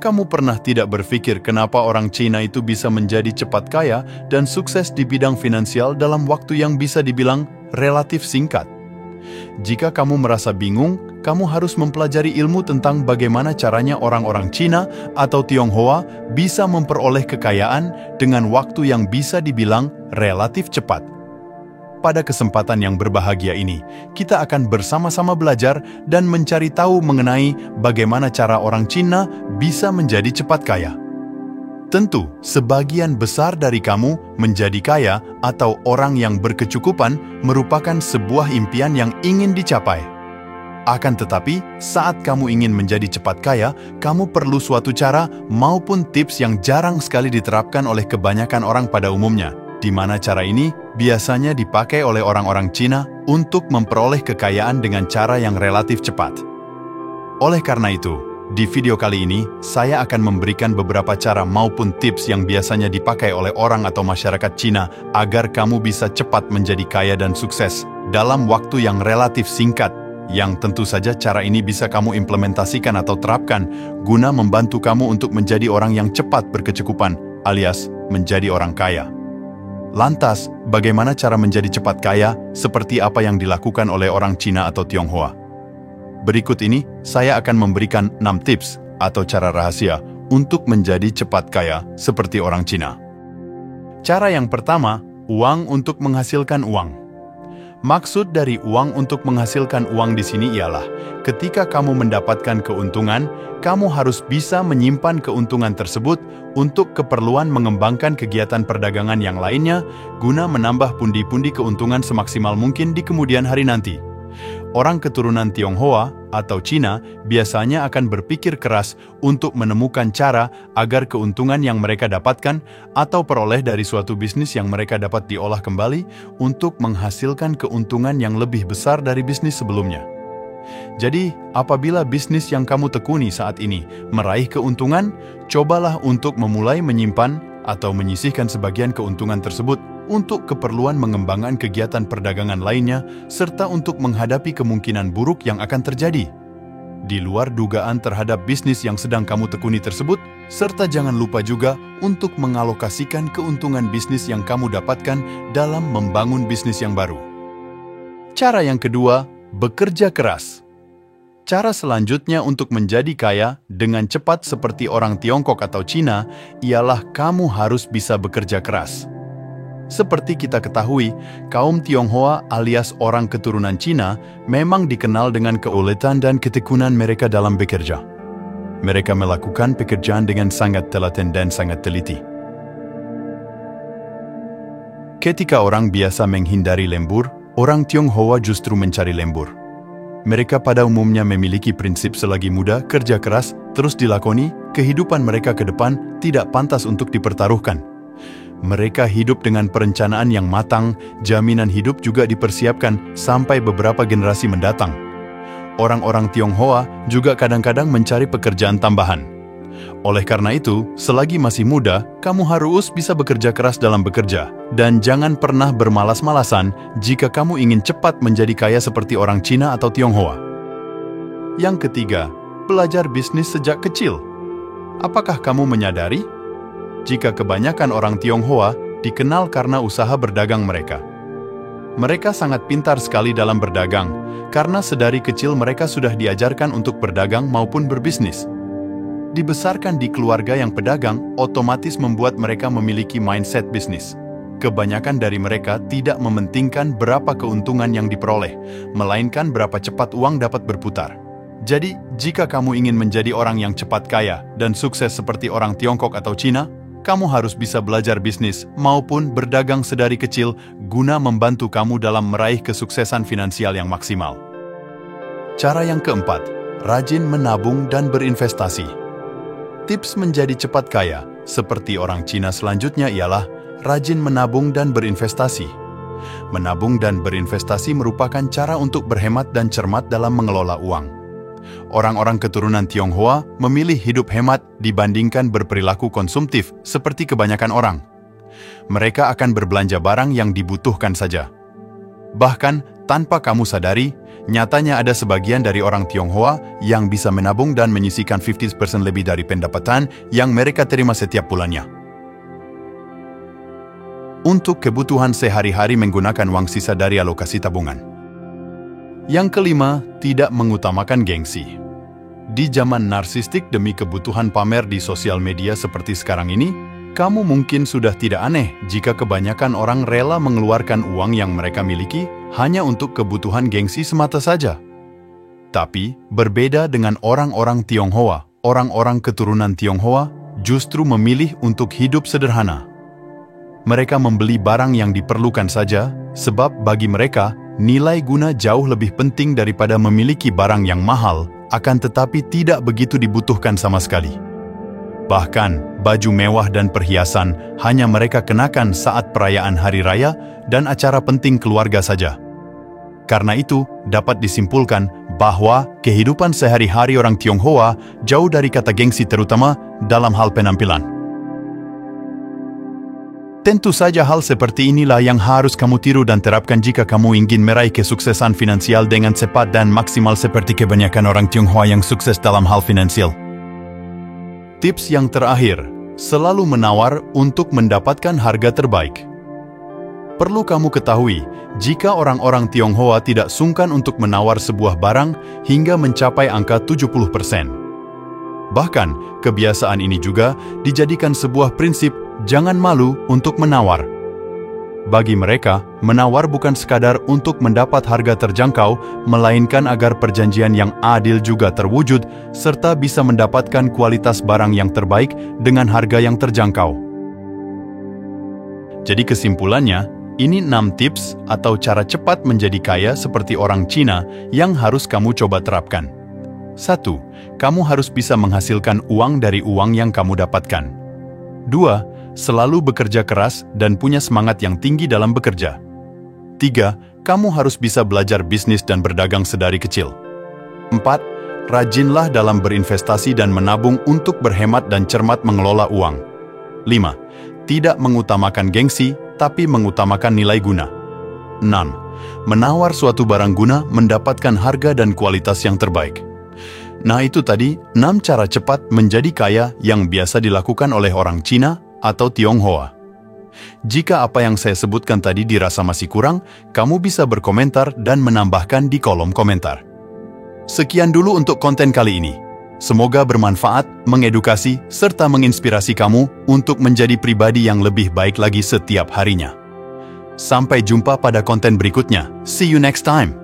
Kamu pernah tidak berpikir kenapa orang Cina itu bisa menjadi cepat kaya dan sukses di bidang finansial dalam waktu yang bisa dibilang relatif singkat? Jika kamu merasa bingung, kamu harus mempelajari ilmu tentang bagaimana caranya orang-orang Cina atau Tionghoa bisa memperoleh kekayaan dengan waktu yang bisa dibilang relatif cepat. Pada kesempatan yang berbahagia ini, kita akan bersama-sama belajar dan mencari tahu mengenai bagaimana cara orang Cina bisa menjadi cepat kaya. Tentu, sebagian besar dari kamu menjadi kaya atau orang yang berkecukupan merupakan sebuah impian yang ingin dicapai. Akan tetapi, saat kamu ingin menjadi cepat kaya, kamu perlu suatu cara maupun tips yang jarang sekali diterapkan oleh kebanyakan orang pada umumnya, di mana cara ini biasanya dipakai oleh orang-orang Cina untuk memperoleh kekayaan dengan cara yang relatif cepat. Oleh karena itu, di video kali ini, saya akan memberikan beberapa cara maupun tips yang biasanya dipakai oleh orang atau masyarakat Cina agar kamu bisa cepat menjadi kaya dan sukses dalam waktu yang relatif singkat, yang tentu saja cara ini bisa kamu implementasikan atau terapkan guna membantu kamu untuk menjadi orang yang cepat berkecukupan, alias menjadi orang kaya. Lantas, bagaimana cara menjadi cepat kaya seperti apa yang dilakukan oleh orang Cina atau Tionghoa? Berikut ini, saya akan memberikan 6 tips atau cara rahasia untuk menjadi cepat kaya seperti orang Cina. Cara yang pertama, uang untuk menghasilkan uang. Maksud dari uang untuk menghasilkan uang di sini ialah, ketika kamu mendapatkan keuntungan, kamu harus bisa menyimpan keuntungan tersebut untuk keperluan mengembangkan kegiatan perdagangan yang lainnya, guna menambah pundi-pundi keuntungan semaksimal mungkin di kemudian hari nanti. Orang keturunan Tionghoa atau Cina biasanya akan berpikir keras untuk menemukan cara agar keuntungan yang mereka dapatkan atau peroleh dari suatu bisnis yang mereka dapat diolah kembali untuk menghasilkan keuntungan yang lebih besar dari bisnis sebelumnya. Jadi, apabila bisnis yang kamu tekuni saat ini meraih keuntungan, cobalah untuk memulai menyimpan atau menyisihkan sebagian keuntungan tersebut untuk keperluan mengembangkan kegiatan perdagangan lainnya, serta untuk menghadapi kemungkinan buruk yang akan terjadi di luar dugaan terhadap bisnis yang sedang kamu tekuni tersebut, serta jangan lupa juga untuk mengalokasikan keuntungan bisnis yang kamu dapatkan dalam membangun bisnis yang baru. Cara yang kedua, bekerja keras. Cara selanjutnya untuk menjadi kaya dengan cepat seperti orang Tiongkok atau Cina ialah kamu harus bisa bekerja keras. Seperti kita ketahui, kaum Tionghoa alias orang keturunan Cina memang dikenal dengan keuletan dan ketekunan mereka dalam bekerja. Mereka melakukan pekerjaan dengan sangat telaten dan sangat teliti. Ketika orang biasa menghindari lembur, orang Tionghoa justru mencari lembur. Mereka pada umumnya memiliki prinsip selagi muda, kerja keras, terus dilakoni, kehidupan mereka ke depan tidak pantas untuk dipertaruhkan. Mereka hidup dengan perencanaan yang matang, jaminan hidup juga dipersiapkan sampai beberapa generasi mendatang. Orang-orang Tionghoa juga kadang-kadang mencari pekerjaan tambahan. Oleh karena itu, selagi masih muda, kamu harus bisa bekerja keras dalam bekerja. Dan jangan pernah bermalas-malasan jika kamu ingin cepat menjadi kaya seperti orang Cina atau Tionghoa. Yang ketiga, belajar bisnis sejak kecil. Apakah kamu menyadari? Jika kebanyakan orang Tionghoa dikenal karena usaha berdagang mereka. Mereka sangat pintar sekali dalam berdagang, karena sedari kecil mereka sudah diajarkan untuk berdagang maupun berbisnis. Dibesarkan di keluarga yang pedagang, otomatis membuat mereka memiliki mindset bisnis. Kebanyakan dari mereka tidak mementingkan berapa keuntungan yang diperoleh, melainkan berapa cepat uang dapat berputar. Jadi, jika kamu ingin menjadi orang yang cepat kaya dan sukses seperti orang Tiongkok atau Cina, kamu harus bisa belajar bisnis maupun berdagang sedari kecil guna membantu kamu dalam meraih kesuksesan finansial yang maksimal. Cara yang keempat, rajin menabung dan berinvestasi. Tips menjadi cepat kaya seperti orang Cina selanjutnya ialah rajin menabung dan berinvestasi. Menabung dan berinvestasi merupakan cara untuk berhemat dan cermat dalam mengelola uang. Orang-orang keturunan Tionghoa memilih hidup hemat dibandingkan berperilaku konsumtif seperti kebanyakan orang. Mereka akan berbelanja barang yang dibutuhkan saja. Bahkan, tanpa kamu sadari, Nyatanya ada sebagian dari orang Tionghoa yang bisa menabung dan menyisihkan 50% lebih dari pendapatan yang mereka terima setiap bulannya untuk kebutuhan sehari-hari menggunakan uang sisa dari alokasi tabungan. Yang kelima, tidak mengutamakan gengsi. Di zaman narsistik demi kebutuhan pamer di sosial media seperti sekarang ini, kamu mungkin sudah tidak aneh jika kebanyakan orang rela mengeluarkan uang yang mereka miliki hanya untuk kebutuhan gengsi semata saja. Tapi, berbeda dengan orang-orang Tionghoa, orang-orang keturunan Tionghoa justru memilih untuk hidup sederhana. Mereka membeli barang yang diperlukan saja, sebab bagi mereka, nilai guna jauh lebih penting daripada memiliki barang yang mahal, akan tetapi tidak begitu dibutuhkan sama sekali. Bahkan, baju mewah dan perhiasan hanya mereka kenakan saat perayaan hari raya dan acara penting keluarga saja. Karena itu, dapat disimpulkan bahwa kehidupan sehari-hari orang Tionghoa jauh dari kata gengsi terutama dalam hal penampilan. Tentu saja hal seperti inilah yang harus kamu tiru dan terapkan jika kamu ingin meraih kesuksesan finansial dengan cepat dan maksimal seperti kebanyakan orang Tionghoa yang sukses dalam hal finansial. Tips yang terakhir, selalu menawar untuk mendapatkan harga terbaik. Perlu kamu ketahui, jika orang-orang Tionghoa tidak sungkan untuk menawar sebuah barang hingga mencapai angka 70%. Bahkan, kebiasaan ini juga dijadikan sebuah prinsip jangan malu untuk menawar. Bagi mereka, menawar bukan sekadar untuk mendapat harga terjangkau, melainkan agar perjanjian yang adil juga terwujud, serta bisa mendapatkan kualitas barang yang terbaik dengan harga yang terjangkau. Jadi kesimpulannya, ini 6 tips atau cara cepat menjadi kaya seperti orang Cina yang harus kamu coba terapkan. 1. Kamu harus bisa menghasilkan uang dari uang yang kamu dapatkan. 2. Selalu bekerja keras dan punya semangat yang tinggi dalam bekerja. 3. Kamu harus bisa belajar bisnis dan berdagang sedari kecil. 4. Rajinlah dalam berinvestasi dan menabung untuk berhemat dan cermat mengelola uang. 5. Tidak mengutamakan gengsi, tapi mengutamakan nilai guna. 6. Menawar suatu barang guna mendapatkan harga dan kualitas yang terbaik. Nah itu tadi 6 cara cepat menjadi kaya yang biasa dilakukan oleh orang Cina atau Tionghoa. Jika apa yang saya sebutkan tadi dirasa masih kurang, kamu bisa berkomentar dan menambahkan di kolom komentar. Sekian dulu untuk konten kali ini. Semoga bermanfaat, mengedukasi, serta menginspirasi kamu untuk menjadi pribadi yang lebih baik lagi setiap harinya. Sampai jumpa pada konten berikutnya. See you next time!